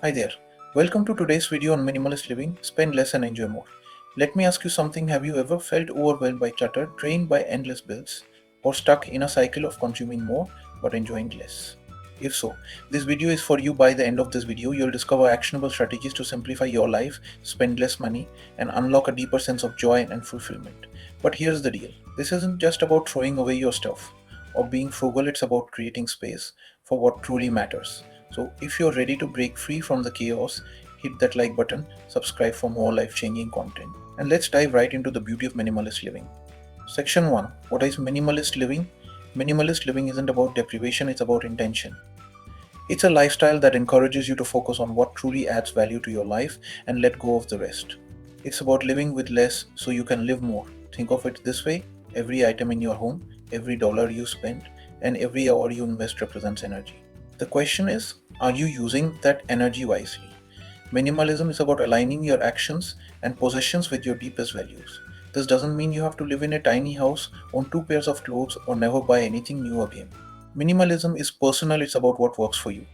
Hi there. Welcome to today's video on minimalist living, spend less and enjoy more. Let me ask you something. Have you ever felt overwhelmed by clutter, drained by endless bills, or stuck in a cycle of consuming more but enjoying less? If so, this video is for you. By the end of this video, you'll discover actionable strategies to simplify your life, spend less money, and unlock a deeper sense of joy and fulfillment. But here's the deal. This isn't just about throwing away your stuff or being frugal, it's about creating space for what truly matters. So, if you're ready to break free from the chaos, hit that like button, subscribe for more life changing content, and let's dive right into the beauty of minimalist living. Section 1. What is minimalist living? Minimalist living isn't about deprivation, it's about intention. It's a lifestyle that encourages you to focus on what truly adds value to your life and let go of the rest. It's about living with less so you can live more. Think of it this way: every item in your home, every dollar you spend, and every hour you invest represents energy. The question is, are you using that energy wisely? Minimalism is about aligning your actions and possessions with your deepest values. This doesn't mean you have to live in a tiny house, own two pairs of clothes, or never buy anything new again. Minimalism is personal, it's about what works for you.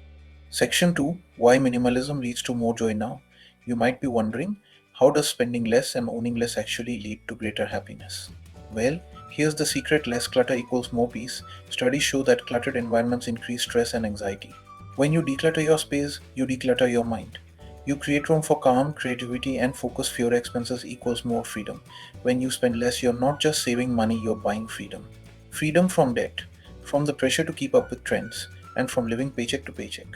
Section 2: Why minimalism leads to more joy now. You might be wondering, how does spending less and owning less actually lead to greater happiness? Well, here's the secret: less clutter equals more peace. Studies show that cluttered environments increase stress and anxiety. When you declutter your space, you declutter your mind. You create room for calm, creativity, and focus. Fewer expenses equals more freedom. When you spend less, you're not just saving money, you're buying freedom. Freedom from debt, from the pressure to keep up with trends, and from living paycheck to paycheck.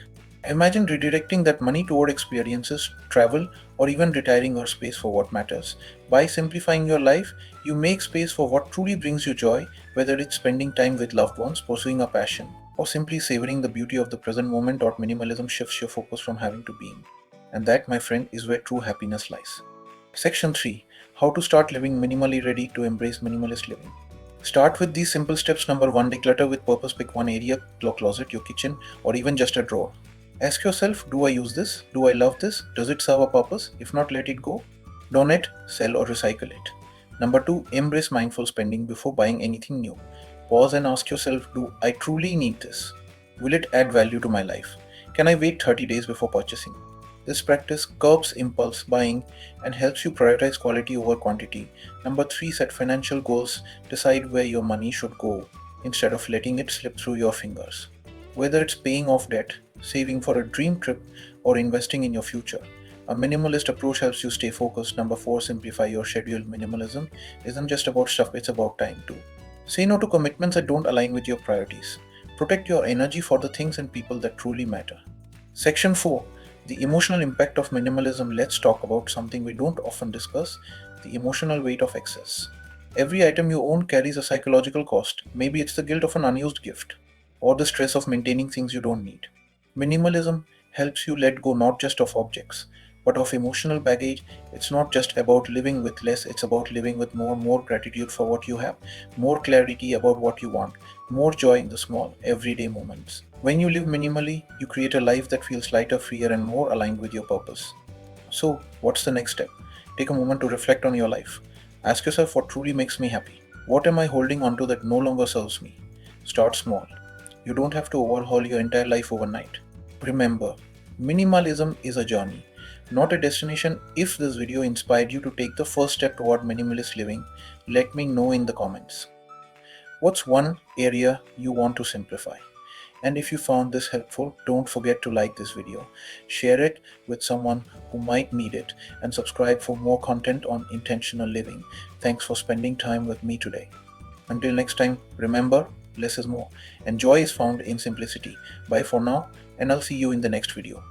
Imagine redirecting that money toward experiences, travel, or even retiring your space for what matters. By simplifying your life, you make space for what truly brings you joy, whether it's spending time with loved ones, pursuing a passion, or simply savoring the beauty of the present moment. Or minimalism shifts your focus from having to being. And that, my friend, is where true happiness lies. Section 3: How to start living minimally, ready to embrace minimalist living. Start with these simple steps. Number 1: declutter with purpose. Pick one area, your closet, your kitchen, or even just a drawer. Ask yourself, do I use this? Do I love this? Does it serve a purpose? If not, let it go. Donate, sell, or recycle it. Number 2: embrace mindful spending before buying anything new. Pause and ask yourself, do I truly need this? Will it add value to my life? Can I wait 30 days before purchasing? This practice curbs impulse buying and helps you prioritize quality over quantity. Number 3: set financial goals. Decide where your money should go instead of letting it slip through your fingers. Whether it's paying off debt, saving for a dream trip, or investing in your future, a minimalist approach helps you stay focused. Number 4: simplify your schedule. Minimalism isn't just about stuff, it's about time too. Say no to commitments that don't align with your priorities. Protect your energy for the things and people that truly matter. Section 4: The emotional impact of minimalism. Let's talk about something we don't often discuss: the emotional weight of excess. Every item you own carries a psychological cost. Maybe it's the guilt of an unused gift, or the stress of maintaining things you don't need. Minimalism helps you let go not just of objects, but of emotional baggage. It's not just about living with less, it's about living with more gratitude for what you have, more clarity about what you want, more joy in the small, everyday moments. When you live minimally, you create a life that feels lighter, freer, and more aligned with your purpose. So, what's the next step? Take a moment to reflect on your life. Ask yourself, what truly makes me happy? What am I holding onto that no longer serves me? Start small. You don't have to overhaul your entire life overnight. Remember, minimalism is a journey, not a destination. If this video inspired you to take the first step toward minimalist living, let me know in the comments. What's one area you want to simplify? And if you found this helpful, don't forget to like this video, share it with someone who might need it, and subscribe for more content on intentional living. Thanks for spending time with me today. Until next time, remember, less is more, and joy is found in simplicity. Bye for now, and I'll see you in the next video.